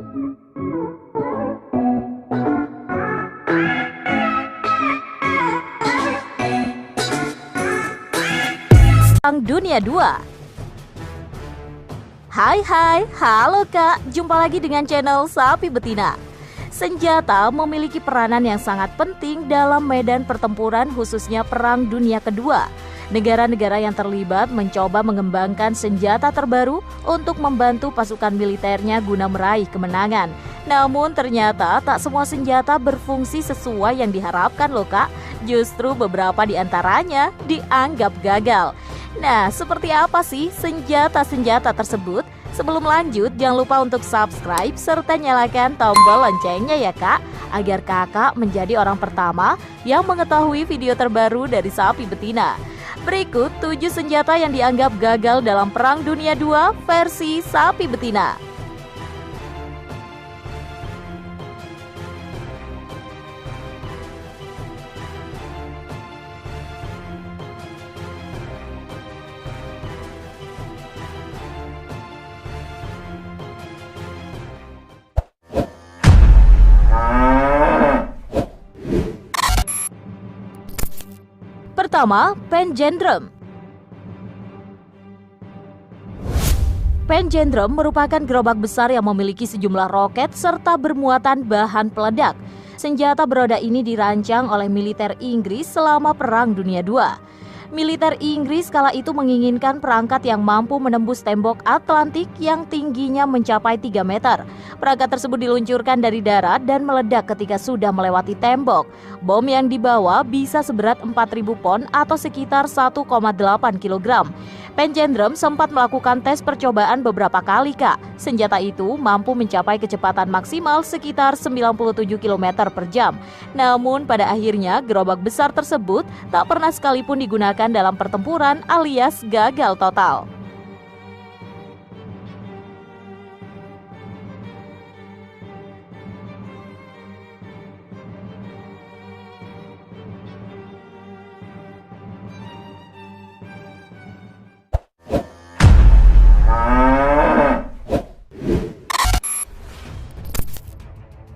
Perang Dunia II. Hai, halo Kak, jumpa lagi dengan channel Sapi Betina. Senjata memiliki peranan yang sangat penting dalam medan pertempuran, khususnya Perang Dunia Kedua. Negara-negara yang terlibat mencoba mengembangkan senjata terbaru untuk membantu pasukan militernya guna meraih kemenangan. Namun ternyata tak semua senjata berfungsi sesuai yang diharapkan loh Kak. Justru beberapa di antaranya dianggap gagal. Nah, seperti apa sih senjata-senjata tersebut? Sebelum lanjut, jangan lupa untuk subscribe serta nyalakan tombol loncengnya ya Kak, agar Kakak menjadi orang pertama yang mengetahui video terbaru dari Sapi Betina. Berikut 7 senjata yang dianggap gagal dalam Perang Dunia II versi Sapi Betina. Pertama, Panjandrum. Panjandrum merupakan gerobak besar yang memiliki sejumlah roket serta bermuatan bahan peledak. Senjata beroda ini dirancang oleh militer Inggris selama Perang Dunia II. Militer Inggris kala itu menginginkan perangkat yang mampu menembus tembok Atlantik yang tingginya mencapai 3 meter. Perangkat tersebut diluncurkan dari darat dan meledak ketika sudah melewati tembok. Bom yang dibawa bisa seberat 4.000 pon atau sekitar 1,8 kg. Panjandrum sempat melakukan tes percobaan beberapa kali Kak. Senjata itu mampu mencapai kecepatan maksimal sekitar 97 km per jam. Namun pada akhirnya gerobak besar tersebut tak pernah sekalipun digunakan dalam pertempuran alias gagal total.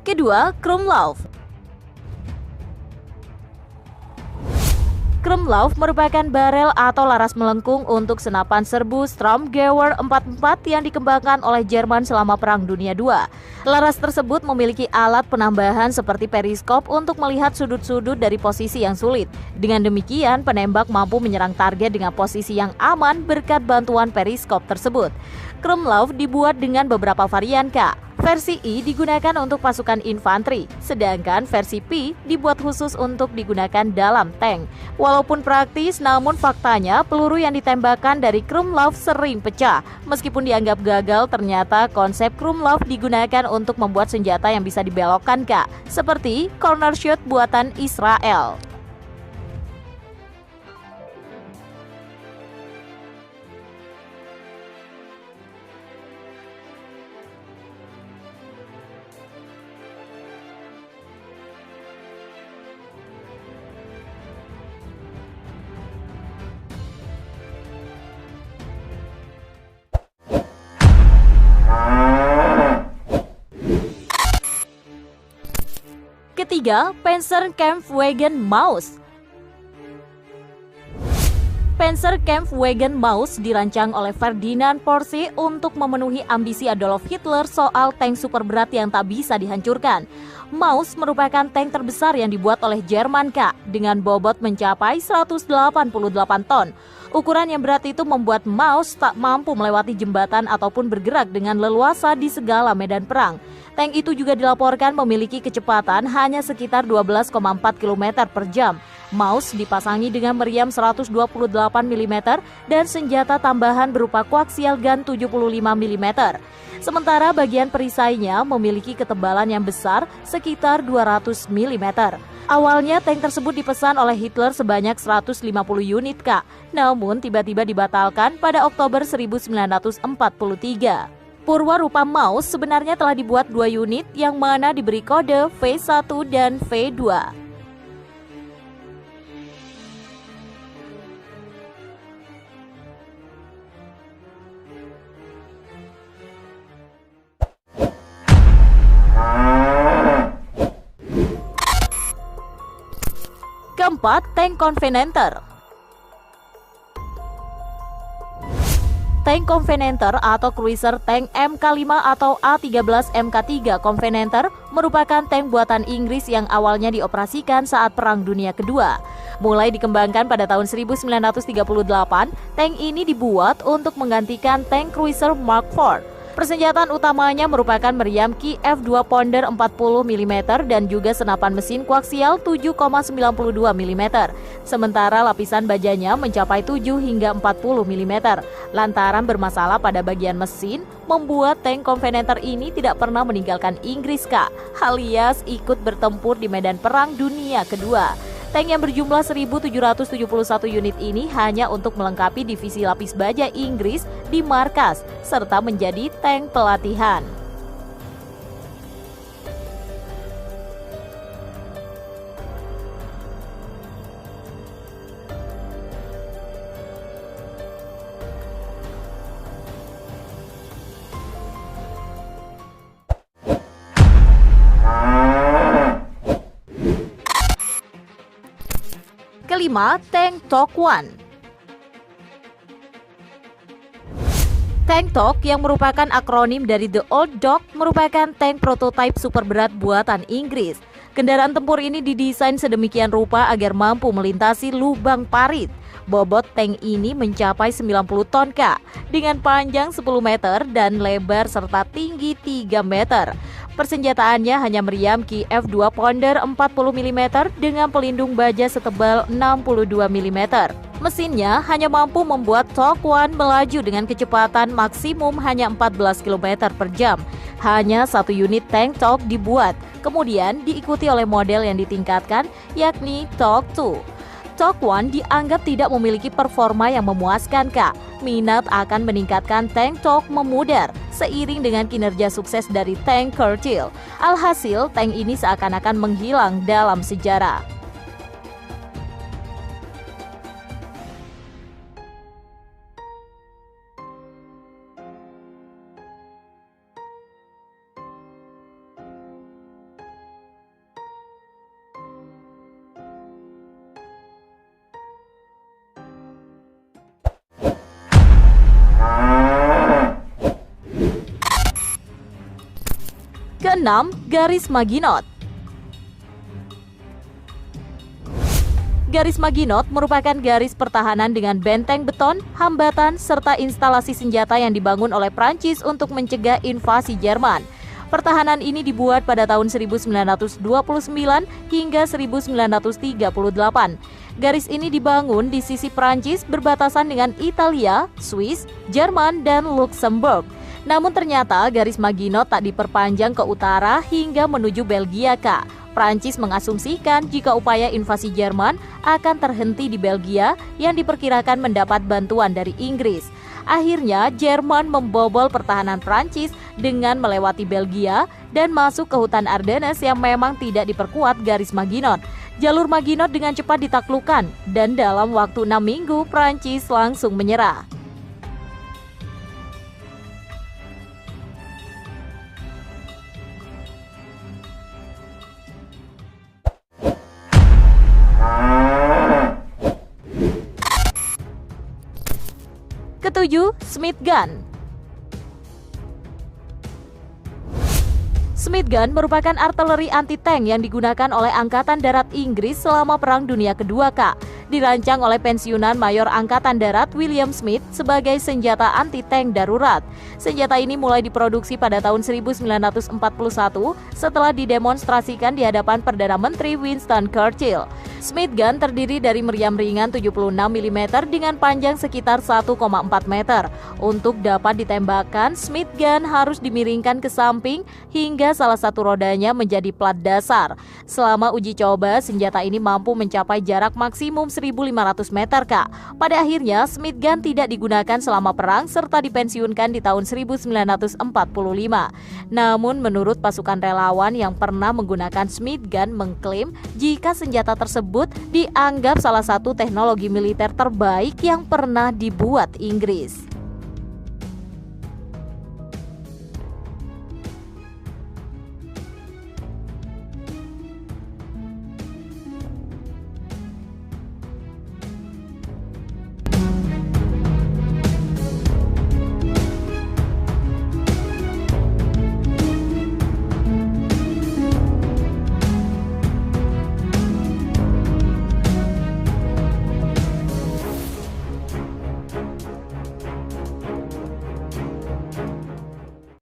Kedua, Krumlauf. Krumlauf merupakan barel atau laras melengkung untuk senapan serbu Sturmgewehr 44 yang dikembangkan oleh Jerman selama Perang Dunia II. Laras tersebut memiliki alat penambahan seperti periskop untuk melihat sudut-sudut dari posisi yang sulit. Dengan demikian, penembak mampu menyerang target dengan posisi yang aman berkat bantuan periskop tersebut. Krumlauf dibuat dengan beberapa varian Kak. Versi I digunakan untuk pasukan infanteri, sedangkan versi P dibuat khusus untuk digunakan dalam tank. Walaupun praktis, namun faktanya peluru yang ditembakkan dari Krumlauf sering pecah. Meskipun dianggap gagal, ternyata konsep Krumlauf digunakan untuk membuat senjata yang bisa dibelokkan Kak, seperti corner shot buatan Israel. Ketiga, Panzerkampfwagen Maus. Panzerkampfwagen Maus dirancang oleh Ferdinand Porsche untuk memenuhi ambisi Adolf Hitler soal tank super berat yang tak bisa dihancurkan. Maus merupakan tank terbesar yang dibuat oleh Jerman Kak, dengan bobot mencapai 188 ton. Ukuran yang berat itu membuat Maus tak mampu melewati jembatan ataupun bergerak dengan leluasa di segala medan perang. Tank itu juga dilaporkan memiliki kecepatan hanya sekitar 12,4 km per jam. Maus dipasangi dengan meriam 128 mm dan senjata tambahan berupa koaksial gun 75 mm. Sementara bagian perisainya memiliki ketebalan yang besar sekitar 200 mm. Awalnya tank tersebut dipesan oleh Hitler sebanyak 150 unit Kak, namun tiba-tiba dibatalkan pada Oktober 1943. Purwarupa Maus sebenarnya telah dibuat 2 unit yang mana diberi kode V1 dan V2. keempat, tank Covenanter. Tank Covenanter atau cruiser tank Mk5 atau A13 Mk3 Covenanter merupakan tank buatan Inggris yang awalnya dioperasikan saat Perang Dunia Kedua. Mulai dikembangkan pada tahun 1938, tank ini dibuat untuk menggantikan tank cruiser Mark IV. Persenjataan utamanya merupakan meriam Key F2 Pounder 40 mm dan juga senapan mesin koaksial 7,92 mm. Sementara lapisan bajanya mencapai 7 hingga 40 mm. Lantaran bermasalah pada bagian mesin, membuat tank Covenanter ini tidak pernah meninggalkan Inggris, alias ikut bertempur di medan Perang Dunia Kedua. Tank yang berjumlah 1.771 unit ini hanya untuk melengkapi divisi lapis baja Inggris di markas, serta menjadi tank pelatihan. Kelima, tank TOC 1. Tank TOC yang merupakan akronim dari The Old Dog merupakan tank prototipe super berat buatan Inggris. Kendaraan tempur ini didesain sedemikian rupa agar mampu melintasi lubang parit. Bobot tank ini mencapai 90 ton, dengan panjang 10 meter dan lebar serta tinggi 3 meter. Persenjataannya hanya meriam Key F2 Pounder 40 mm dengan pelindung baja setebal 62 mm. Mesinnya hanya mampu membuat TOC 1 melaju dengan kecepatan maksimum hanya 14 km per jam. Hanya satu unit tank TOC dibuat, kemudian diikuti oleh model yang ditingkatkan, yakni TOC 2. TOC 1 dianggap tidak memiliki performa yang memuaskan, Minat akan meningkatkan tank TOC memudar seiring dengan kinerja sukses dari tank Churchill. Alhasil, tank ini seakan-akan menghilang dalam sejarah. Keenam, garis Maginot. Garis Maginot merupakan garis pertahanan dengan benteng beton, hambatan, serta instalasi senjata yang dibangun oleh Prancis untuk mencegah invasi Jerman. Pertahanan ini dibuat pada tahun 1929 hingga 1938. Garis ini dibangun di sisi Prancis berbatasan dengan Italia, Swiss, Jerman, dan Luxembourg. Namun ternyata garis Maginot tak diperpanjang ke utara hingga menuju Belgia, Prancis mengasumsikan jika upaya invasi Jerman akan terhenti di Belgia yang diperkirakan mendapat bantuan dari Inggris. Akhirnya Jerman membobol pertahanan Prancis dengan melewati Belgia dan masuk ke hutan Ardennes yang memang tidak diperkuat garis Maginot. Jalur Maginot dengan cepat ditaklukkan dan dalam waktu 6 minggu Prancis langsung menyerah. Ketujuh, Smith Gun. Smith Gun merupakan artileri anti-tank yang digunakan oleh Angkatan Darat Inggris selama Perang Dunia Kedua, Dirancang oleh pensiunan Mayor Angkatan Darat William Smith sebagai senjata anti-tank darurat. Senjata ini mulai diproduksi pada tahun 1941 setelah didemonstrasikan di hadapan Perdana Menteri Winston Churchill. Smith Gun terdiri dari meriam ringan 76 mm dengan panjang sekitar 1,4 meter. Untuk dapat ditembakkan, Smith Gun harus dimiringkan ke samping hingga salah satu rodanya menjadi plat dasar. Selama uji coba, senjata ini mampu mencapai jarak maksimum 1.500 meter, Pada akhirnya, Smith Gun tidak digunakan selama perang serta dipensiunkan di tahun 1945. Namun, menurut pasukan relawan yang pernah menggunakan Smith Gun mengklaim jika senjata tersebut dianggap salah satu teknologi militer terbaik yang pernah dibuat Inggris.